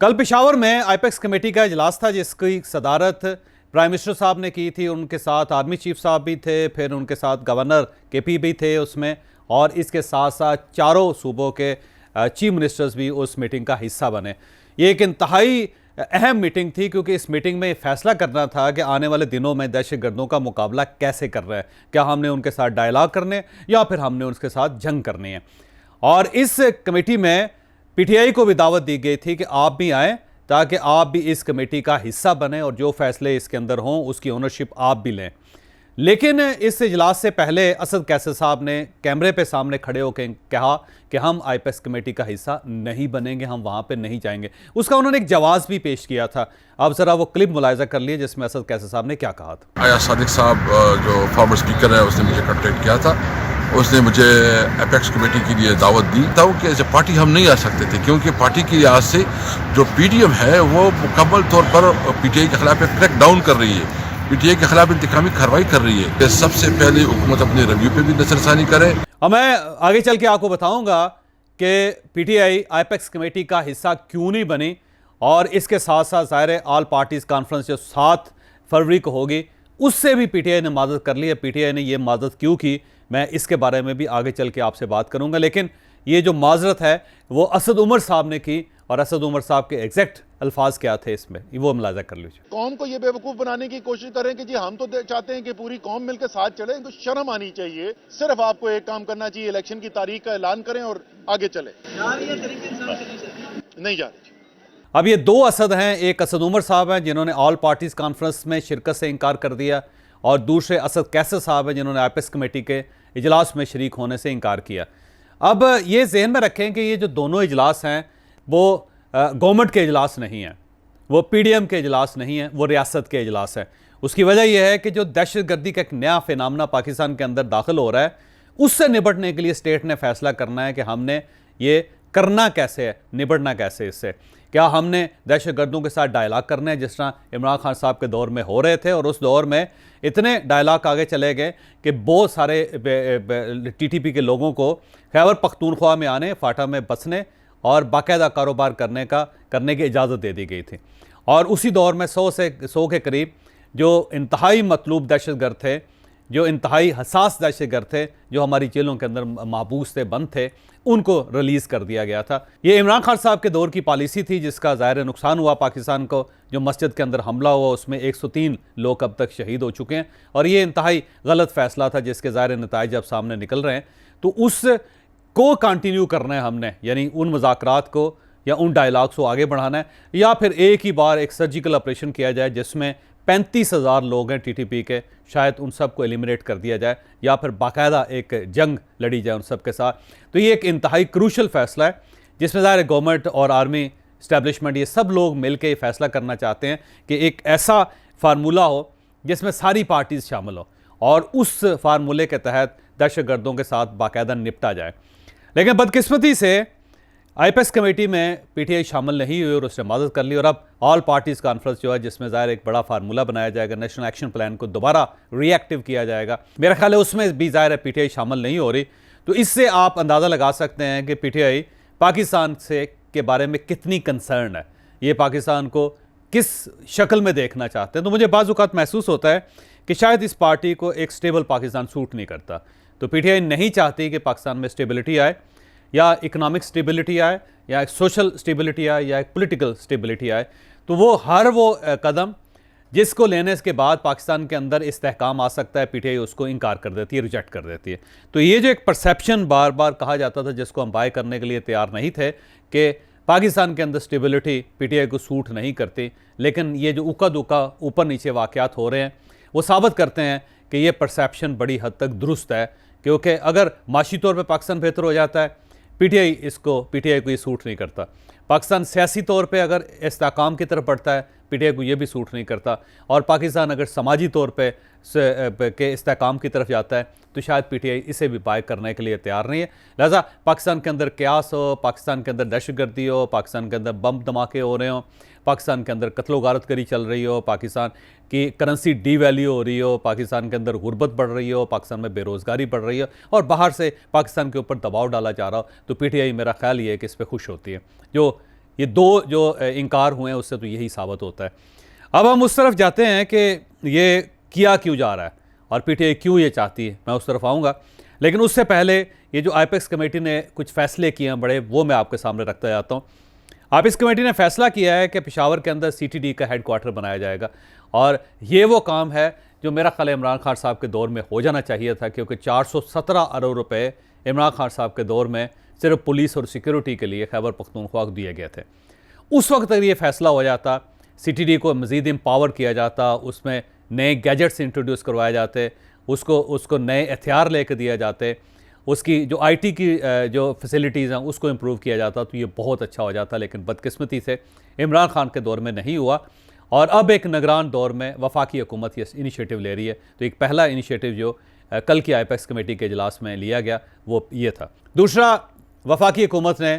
कल पेशावर में आईपेक्स कमेटी का इजलास था जिसकी सदारत प्राइम मिनिस्टर साहब ने की थी। उनके साथ आर्मी चीफ साहब भी थे, फिर उनके साथ गवर्नर केपी भी थे उसमें, और इसके साथ साथ चारों सूबों के चीफ मिनिस्टर्स भी उस मीटिंग का हिस्सा बने। ये एक इंतहाई अहम मीटिंग थी क्योंकि इस मीटिंग में फैसला करना था कि आने वाले दिनों में दहशतगर्दों का मुकाबला कैसे कर रहे हैं, क्या हमने उनके साथ डायलॉग करने या फिर हमने उनके साथ जंग करनी है। और इस कमेटी में पीटीआई को भी दावत दी गई थी कि आप भी आएँ ताकि आप भी इस कमेटी का हिस्सा बने और जो फैसले इसके अंदर हों उसकी ओनरशिप आप भी लें। लेकिन इस इजलास से पहले असद कैसर साहब ने कैमरे पे सामने खड़े होकर कहा कि हम आईपेक्स कमेटी का हिस्सा नहीं बनेंगे, हम वहाँ पे नहीं जाएंगे। उसका उन्होंने एक जवाब भी पेश किया था। आप ज़रा वो क्लिप मुलाहिजा कर लिए जिसमें असद कैसर साहब ने क्या कहा था। आया सादिक साहब जो फॉर्मर स्पीकर है उसने मुझे कॉन्टेक्ट किया था। उसने मुझे एपेक्स कमेटी के लिए दावत दी था कि ऐसे पार्टी हम नहीं आ सकते थे क्योंकि पार्टी की लिहाज से जो पीडीएम है वो मुकम्मल तौर पर पीटीआई के खिलाफ एक क्रैक डाउन कर रही है, पीटीआई के खिलाफ इंतकामी कार्रवाई कर रही है। सबसे पहले हुकूमत अपने रिव्यू पे भी नजरसानी करे। अब मैं आगे चल के आपको बताऊंगा कि पीटीआई आईपेक्स कमेटी का हिस्सा क्यों नहीं बनी, और इसके साथ साथ ज़ाहिर है ऑल पार्टीज कॉन्फ्रेंस जो 7 फरवरी को होगी उससे भी पीटीआई ने मदद कर ली है। पीटीआई ने ये मदद क्यों की, मैं इसके बारे में भी आगे चल के आपसे बात करूंगा। लेकिन ये जो माजरत है वो असद उमर साहब ने की, और असद उमर साहब के एग्जैक्ट अल्फाज क्या थे इसमें, वो मुलाजा कर लीजिए। कौम को ये बेवकूफ बनाने की कोशिश करें कि जी हम तो चाहते हैं कि पूरी कौम मिलकर साथ चले, तो शर्म आनी चाहिए। सिर्फ आपको एक काम करना चाहिए, इलेक्शन की तारीख का ऐलान करें और आगे चले। नहीं जा रही। अब ये 2 असद हैं, एक असद उमर साहब हैं जिन्होंने ऑल पार्टीज कॉन्फ्रेंस में शिरकत से इनकार कर दिया, और दूसरे असद कैसर साहब हैं जिन्होंने आईपेक्स कमेटी के इजलास में शरीक होने से इनकार किया। अब ये जहन में रखें कि ये जो दोनों इजलास हैं वो गवर्नमेंट के इजलास नहीं हैं, वो पीडीएम के इजलास नहीं हैं, वो रियासत के इजलास हैं। उसकी वजह यह है कि जो दहशतगर्दी का एक नया फिनामिना पाकिस्तान के अंदर दाखिल हो रहा है उससे निपटने के लिए स्टेट ने फैसला करना है कि हमने ये करना कैसे है, निपटना कैसे इससे। क्या हमने दहशतगर्दों के साथ डायलॉग करना है जिस तरह इमरान खान साहब के दौर में हो रहे थे, और उस दौर में इतने डायलॉग आगे चले गए कि बहुत सारे टीटीपी के लोगों को खैबर पख्तूनख्वा में आने, फाटा में बसने और बाकायदा कारोबार करने की इजाज़त दे दी गई थी। और उसी दौर में 100 के करीब जो इंतहाई मतलूब दहशतगर्द थे, जो इंतहाई हसास दहशतगर्द थे, जो हमारी जेलों के अंदर महबूस थे, बंद थे, उनको रिलीज़ कर दिया गया था। ये इमरान खान साहब के दौर की पॉलिसी थी जिसका ज़ाहिर नुकसान हुआ पाकिस्तान को। जो मस्जिद के अंदर हमला हुआ उसमें 103 लोग अब तक शहीद हो चुके हैं, और ये इंतहाई गलत फ़ैसला था जिसके ज़ाहिर नताइज अब सामने निकल रहे हैं। तो उस को कंटिन्यू करना है हमने, यानी उन मुज़ाकरात को या उन डायलॉग्स को आगे बढ़ाना है, या फिर एक ही बार एक सर्जिकल ऑपरेशन किया जाए जिसमें 35,000 लोग हैं टीटीपी के, शायद उन सब को एलिमिनेट कर दिया जाए, या फिर बाकायदा एक जंग लड़ी जाए उन सब के साथ। तो ये एक इंतहाई क्रूशल फैसला है जिसमें ज़ाहिर गवर्नमेंट और आर्मी इस्टेब्लिशमेंट ये सब लोग मिलकर ये फैसला करना चाहते हैं कि एक ऐसा फार्मूला हो जिसमें सारी पार्टीज शामिल हो और उस फार्मूले के तहत दहशतगर्दों के साथ बाकायदा निपटा जाए। लेकिन बदकिस्मती से आईपेक्स कमेटी में पीटीआई शामिल नहीं हुई और उसने मदद कर ली, और अब ऑल पार्टीज़ कॉन्फ्रेंस जो है जिसमें ज़ाहिर एक बड़ा फार्मूला बनाया जाएगा, नेशनल एक्शन प्लान को दोबारा रीएक्टिव किया जाएगा, मेरा ख्याल है उसमें भी ज़ाहिर है पीटीआई शामिल नहीं हो रही। तो इससे आप अंदाज़ा लगा सकते हैं कि पीटीआई पाकिस्तान से के बारे में कितनी कंसर्न है, ये पाकिस्तान को किस शक्ल में देखना चाहते हैं। तो मुझे बाज़ औक़ात महसूस होता है कि शायद इस पार्टी को एक स्टेबल पाकिस्तान सूट नहीं करता। तो पीटीआई नहीं चाहती कि पाकिस्तान में स्टेबिलिटी आए, या इकोनॉमिक स्टेबिलिटी आए, या एक सोशल स्टेबिलिटी आए, या एक पॉलिटिकल स्टेबिलिटी आए। तो वो कदम जिसको लेने के बाद पाकिस्तान के अंदर इस्तेहकाम आ सकता है, पीटीआई उसको इनकार कर देती है, रिजेक्ट कर देती है। तो ये जो एक परसेप्शन बार बार कहा जाता था जिसको हम बाय करने के लिए तैयार नहीं थे कि पाकिस्तान के अंदर स्टेबिलिटी पीटीआई को सूट नहीं करती, लेकिन ये जो उका दुका ऊपर नीचे वाक़यात हो रहे हैं वो साबित करते हैं कि ये परसेप्शन बड़ी हद तक दुरुस्त है। क्योंकि अगर माशी तौर पर पाकिस्तान बेहतर हो जाता है, पीटीआई को ये सूट नहीं करता। पाकिस्तान सियासी तौर पे अगर इस्तेहकाम की तरफ बढ़ता है, पीटीआई को ये भी सूट नहीं करता। और पाकिस्तान अगर समाजी तौर पे के इस्तेहकाम की तरफ जाता है तो शायद पीटीआई इसे भी बाय करने के लिए तैयार नहीं है। लिहाजा पाकिस्तान के अंदर क्यास हो, पाकिस्तान के अंदर दहशतगर्दी हो, पाकिस्तान के अंदर बम धमाके हो रहे हो, पाकिस्तान के अंदर कत्लो गारतगरी चल रही हो, पाकिस्तान की करेंसी डीवैल्यू हो रही हो, पाकिस्तान के अंदर गुर्बत बढ़ रही हो, पाकिस्तान में बेरोज़गारी बढ़ रही हो, और बाहर से पाकिस्तान के ऊपर दबाव डाला जा रहा हो, तो पीटीआई मेरा ख्याल ये है कि इस पर खुश होती है। जो ये दो जो इनकार हुए हैं उससे तो यही साबित होता है। अब हम उस तरफ जाते हैं कि ये किया क्यों जा रहा है और पीटीआई क्यों ये चाहती है, मैं उस तरफ आऊँगा। लेकिन उससे पहले ये जो आईपेक्स कमेटी ने कुछ फैसले किए हैं बड़े, वो मैं आपके सामने रखता जाता हूँ। आईपेक्स कमेटी ने फैसला किया है कि पेशावर के अंदर सीटीडी का हेडक्वार्टर बनाया जाएगा और ये वो काम है जो मेरा ख्याल इमरान खान साहब के दौर में हो जाना चाहिए था, क्योंकि 417 अरब रुपए इमरान खान साहब के दौर में सिर्फ पुलिस और सिक्योरिटी के लिए खैबर पख्तूनख्वा को दिए गए थे। उस वक्त अगर ये फैसला हो जाता, सीटीडी को मज़ीद एम्पावर किया जाता, उसमें नए गैजेट्स इंट्रोड्यूस करवाए जाते, उसको नए हथियार लेकर दिया जाते, उसकी जो आईटी की जो फैसिलिटीज़ हैं उसको इम्प्रूव किया जाता, तो ये बहुत अच्छा हो जाता। लेकिन बदकिस्मती से इमरान खान के दौर में नहीं हुआ और अब एक निगरान दौर में वफाकी हुकूमत ये इनिशिएटिव ले रही है। तो एक पहला इनिशिएटिव जो कल की आईपेक्स कमेटी के इजलास में लिया गया वो ये था। दूसरा, वफाकी हुकूमत ने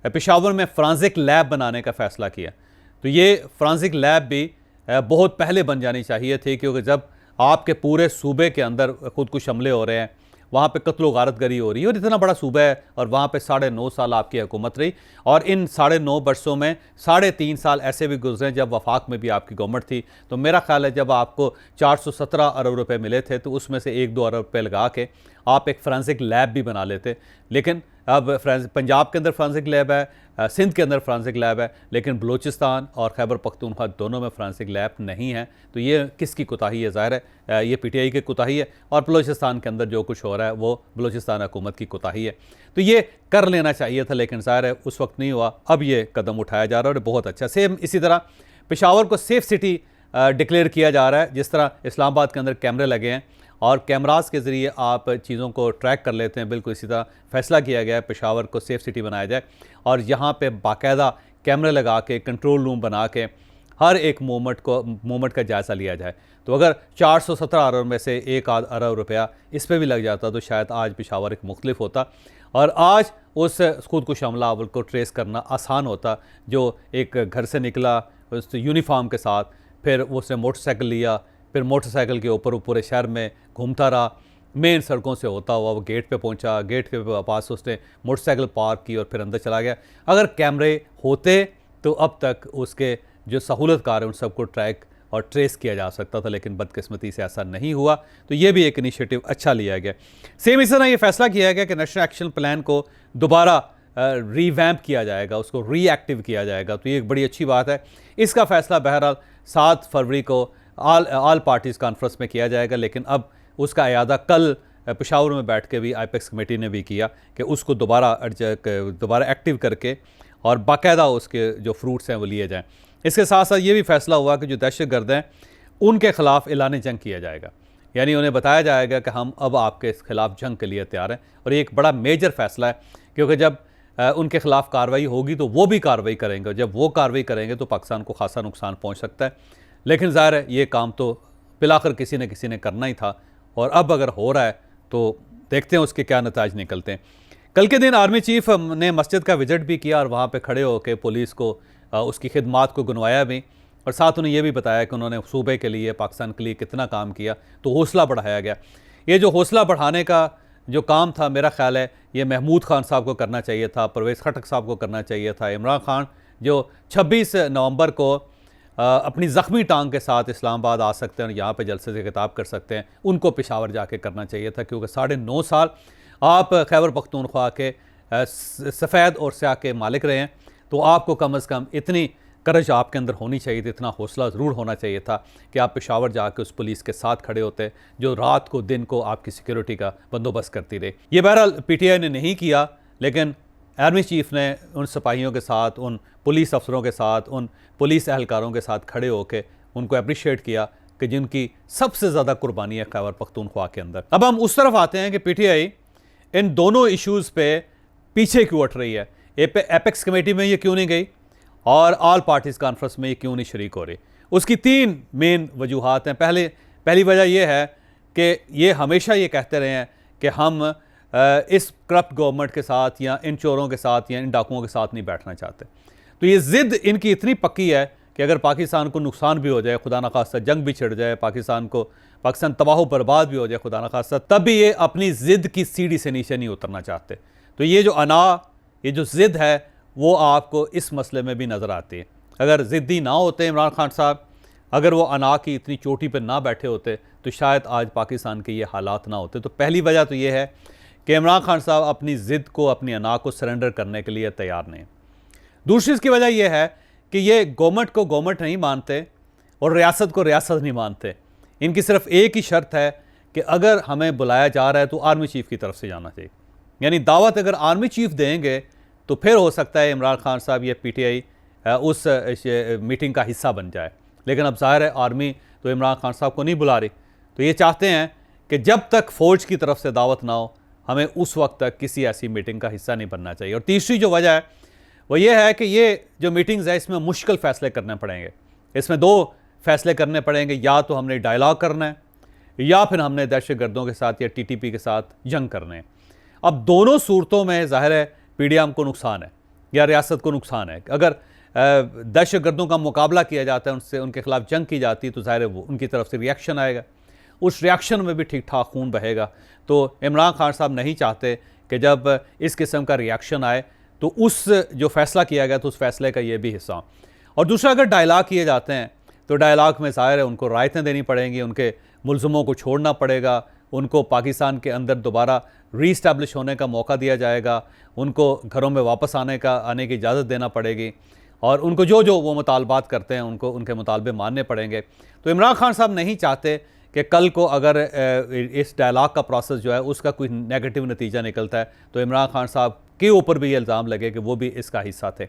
पेशावर में फ्रांसिक लैब बनाने का फ़ैसला किया। तो ये फ्रांसिक लैब भी बहुत पहले बन जानी चाहिए थी, क्योंकि जब आपके पूरे सूबे के अंदर खुदकुश हमले हो रहे हैं, वहाँ पे कत्ल गारतगरी हो रही है और इतना बड़ा सूबा है और वहाँ पे 9.5 साल आपकी हुकूमत रही और इन 9.5 वर्षों में 3.5 साल ऐसे भी गुजरे जब वफाक में भी आपकी गवर्नमेंट थी। तो मेरा ख्याल है जब आपको 417 अरब रुपए मिले थे तो उसमें से 1-2 अरब रुपये लगा के आप एक फ्रांसिक लैब भी बना लेते। लेकिन अब पंजाब के अंदर फ्रांसिक लैब है, सिंध के अंदर फ्रांसिक लैब है, लेकिन बलूचिस्तान और खैबर पख्तूनख्वा दोनों में फ्रांसिक लैब नहीं है। तो ये किसकी कोताही है? ज़ाहिर है ये पीटीआई की कोताही है और बलूचिस्तान के अंदर जो कुछ हो रहा है वो बलूचिस्तान हुकूमत की कोताही है। तो ये कर लेना चाहिए था, लेकिन ज़ाहिर है उस वक्त नहीं हुआ। अब ये कदम उठाया जा रहा है और बहुत अच्छा। सेम इसी तरह पेशावर को सेफ़ सिटी डिक्लेयर किया जा रहा है। जिस तरह इस्लामाबाद के अंदर कैमरे लगे हैं और कैमरास के ज़रिए आप चीज़ों को ट्रैक कर लेते हैं, बिल्कुल इसी तरह फैसला किया गया है पेशावर को सेफ़ सिटी बनाया जाए और यहाँ पे बाकायदा कैमरे लगा के कंट्रोल रूम बना के हर एक मूवमेंट का जायज़ा लिया जाए। तो अगर 417 अरब में से 1 अरब रुपया इस पर भी लग जाता तो शायद आज पेशावर एक मुख्तलिफ होता और आज उस खुदकुश हमलावर को ट्रेस करना आसान होता, जो एक घर से निकला उस यूनिफॉर्म के साथ, फिर उसने मोटरसाइकिल लिया, फिर मोटरसाइकिल के ऊपर पूरे शहर में घूमता रहा, मेन सड़कों से होता हुआ वो गेट पे पहुंचा, गेट के पास उसने मोटरसाइकिल पार्क की और फिर अंदर चला गया। अगर कैमरे होते तो अब तक उसके जो सहूलतकार हैं उन सबको ट्रैक और ट्रेस किया जा सकता था, लेकिन बदकिस्मती से ऐसा नहीं हुआ। तो ये भी एक इनिशिएटिव अच्छा लिया गया। सेम इस तरह ये फैसला किया गया कि नेशनल एक्शन प्लान को दोबारा रीवैम्प किया जाएगा, उसको रीएक्टिव किया जाएगा। तो ये एक बड़ी अच्छी बात है। इसका फैसला बहरहाल 7 फरवरी को ऑल पार्टीज़ कॉन्फ्रेंस में किया जाएगा, लेकिन अब उसका अयादा कल पेशावर में बैठ के भी आईपेक्स कमेटी ने भी किया कि उसको दोबारा एक्टिव करके और बाकायदा उसके जो फ्रूट्स हैं वो लिए जाएँ। इसके साथ साथ ये भी फैसला हुआ कि जो दहशतगर्द हैं उनके ख़िलाफ़ ऐलान जंग किया जाएगा, यानी उन्हें बताया जाएगा कि हम अब आपके ख़िलाफ़ जंग के लिए तैयार हैं। और ये एक बड़ा मेजर फैसला है, क्योंकि जब उनके ख़िलाफ़ कार्रवाई होगी तो वो भी कार्रवाई करेंगे, जब वो कार्रवाई करेंगे तो पाकिस्तान को खासा नुकसान पहुँच सकता है। लेकिन ज़ाहिर है ये काम तो बिलाखिर किसी न किसी ने करना ही था और अब अगर हो रहा है तो देखते हैं उसके क्या नतीजे निकलते हैं। कल के दिन आर्मी चीफ ने मस्जिद का विजिट भी किया और वहाँ पे खड़े होकर पुलिस को उसकी खिदमात को गुनवाया भी और साथ उन्हें यह भी बताया कि उन्होंने सूबे के लिए, पाकिस्तान के लिए कितना काम किया। तो हौसला बढ़ाया गया। ये जो हौसला बढ़ाने का जो काम था, मेरा ख्याल है ये महमूद खान साहब को करना चाहिए था, परवेज़ खटक साहब को करना चाहिए था। इमरान खान जो 26 नवंबर को अपनी ज़ख्मी टांग के साथ इस्लामाबाद आ सकते हैं और यहाँ पे जलसे से खिताब कर सकते हैं, उनको पेशावर जाके करना चाहिए था, क्योंकि 9.5 साल आप खैबर पख्तूनख्वा के सफ़ेद और स्याह के मालिक रहे हैं। तो आपको कम से कम इतनी करज आपके अंदर होनी चाहिए थी, इतना हौसला ज़रूर होना चाहिए था कि आप पेशावर जाके उस पुलिस के साथ खड़े होते जो रात को दिन को आपकी सिक्योरिटी का बंदोबस्त करती रही। ये बहरहाल पीटीआई ने नहीं किया, लेकिन आर्मी चीफ ने उन सिपाहियों के साथ, उन पुलिस अफसरों के साथ, उन पुलिस एहलकारों के साथ खड़े होकर उनको अप्रिशिएट किया कि जिनकी सबसे ज़्यादा कुर्बानी है खैबर पख्तूनख्वा के अंदर। अब हम उस तरफ आते हैं कि पीटीआई इन दोनों इश्यूज़ पे पीछे क्यों उठ रही है। एपेक्स कमेटी में ये क्यों नहीं गई और ऑल पार्टीज़ कॉन्फ्रेंस में ये क्यों नहीं शरीक हो रही। उसकी 3 मेन वजूहात हैं। पहली वजह यह है कि ये हमेशा ये कहते रहे हैं कि हम इस करप्ट गवर्नमेंट के साथ या इन चोरों के साथ या इन डाकुओं के साथ नहीं बैठना चाहते। तो ये ज़िद इनकी इतनी पक्की है कि अगर पाकिस्तान को नुकसान भी हो जाए, खुदा न खास्ता जंग भी छिड़ जाए, पाकिस्तान तबाह बर्बाद भी हो जाए खुदा न खास्ता, तब भी ये अपनी ज़िद की सीढ़ी से नीचे नहीं उतरना चाहते। तो ये जो ज़िद है वो आपको इस मसले में भी नज़र आती है। अगर ज़िद्दी ना होते इमरान खान साहब, अगर वो अना की इतनी चोटी पर ना बैठे होते तो शायद आज पाकिस्तान के ये हालात ना होते। तो पहली वजह तो ये है कि इमरान खान साहब अपनी ज़िद को, अपनी अना को सरेंडर करने के लिए तैयार नहीं। दूसरी इसकी वजह यह है कि ये गवर्नमेंट को गवर्नमेंट नहीं मानते और रियासत को रियासत नहीं मानते। इनकी सिर्फ एक ही शर्त है कि अगर हमें बुलाया जा रहा है तो आर्मी चीफ़ की तरफ से जाना चाहिए। यानी दावत अगर आर्मी चीफ़ देंगे तो फिर हो सकता है इमरान खान साहब ये PTI उस मीटिंग का हिस्सा बन जाए। लेकिन अब ज़ाहिर है आर्मी तो इमरान खान साहब को नहीं बुला रही, तो ये चाहते हैं कि जब तक फ़ौज की तरफ से दावत ना हो हमें उस वक्त तक किसी ऐसी मीटिंग का हिस्सा नहीं बनना चाहिए। और तीसरी जो वजह है वो ये है कि ये जो मीटिंग्स है इसमें मुश्किल फ़ैसले करने पड़ेंगे। इसमें 2 फैसले करने पड़ेंगे, या तो हमने डायलॉग करना है या फिर हमने दहशतगर्दों के साथ या TTP के साथ जंग करने हैं। अब दोनों सूरतों में ज़ाहिर है PDM को नुकसान है या रियासत को नुकसान है। अगर दहशतगर्दों का मुकाबला किया जाता है, उनसे उनके खिलाफ जंग की जाती है, तो ज़ाहिर है वो उनकी तरफ से रिएक्शन आएगा, उस रिएक्शन में भी ठीक ठाक खून बहेगा। तो इमरान खान साहब नहीं चाहते कि जब इस किस्म का रिएक्शन आए तो उस जो फ़ैसला किया गया तो उस फैसले का ये भी हिस्सा हो। और दूसरा, अगर डायलॉग किए जाते हैं तो डायलॉग में ज़ाहिर है उनको रायतें देनी पड़ेंगी, उनके मुल्ज़िमों को छोड़ना पड़ेगा, उनको पाकिस्तान के अंदर दोबारा रीस्टैब्लिश होने का मौका दिया जाएगा, उनको घरों में वापस आने की इजाज़त देना पड़ेगी और उनको जो जो वो मुतालबात करते हैं उनको उनके मुतालबे मानने पड़ेंगे। तो इमरान खान साहब नहीं चाहते कि कल को अगर इस डायलॉग का प्रोसेस जो है उसका कोई नेगेटिव नतीजा निकलता है तो इमरान खान साहब के ऊपर भी ये इल्ज़ाम लगे कि वो भी इसका हिस्सा थे।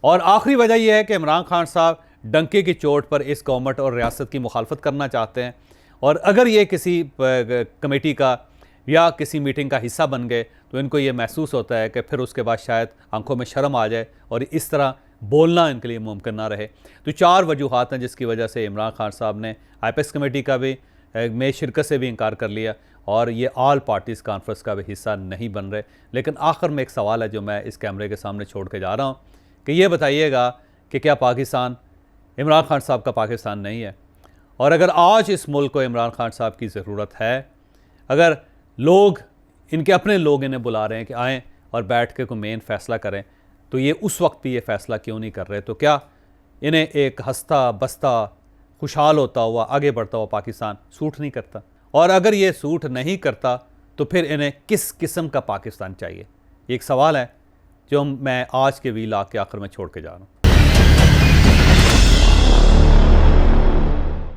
और आखिरी वजह यह है कि इमरान खान साहब डंके की चोट पर इस गवर्नमेंट और रियासत की मुखालफत करना चाहते हैं, और अगर ये किसी कमेटी का या किसी मीटिंग का हिस्सा बन गए तो इनको ये महसूस होता है कि फिर उसके बाद शायद आंखों में शर्म आ जाए और इस तरह बोलना इनके लिए मुमकिन ना रहे। तो 4 वजूहात हैं जिसकी वजह से इमरान खान साहब ने IPEX कमेटी का भी में शिरकत से भी इनकार कर लिया और ये ऑल पार्टीज़ कॉन्फ्रेंस का भी हिस्सा नहीं बन रहे। लेकिन आखिर में एक सवाल है जो मैं इस कैमरे के सामने छोड़ के जा रहा हूँ कि ये बताइएगा कि क्या पाकिस्तान इमरान खान साहब का पाकिस्तान नहीं है? और अगर आज इस मुल्क को इमरान खान साहब की ज़रूरत है, अगर लोग, इनके अपने लोग इन्हें बुला रहे हैं कि आएँ और बैठ के कोई मेन फ़ैसला करें, तो ये उस वक्त भी ये फ़ैसला क्यों नहीं कर रहे? तो क्या इन्हें एक हंसता बसता खुशहाल होता हुआ आगे बढ़ता हुआ पाकिस्तान सूट नहीं करता? और अगर ये सूट नहीं करता तो फिर इन्हें किस किस्म का पाकिस्तान चाहिए? एक सवाल है जो मैं आज के व्लॉग के आखिर में छोड़ के जा रहा हूँ।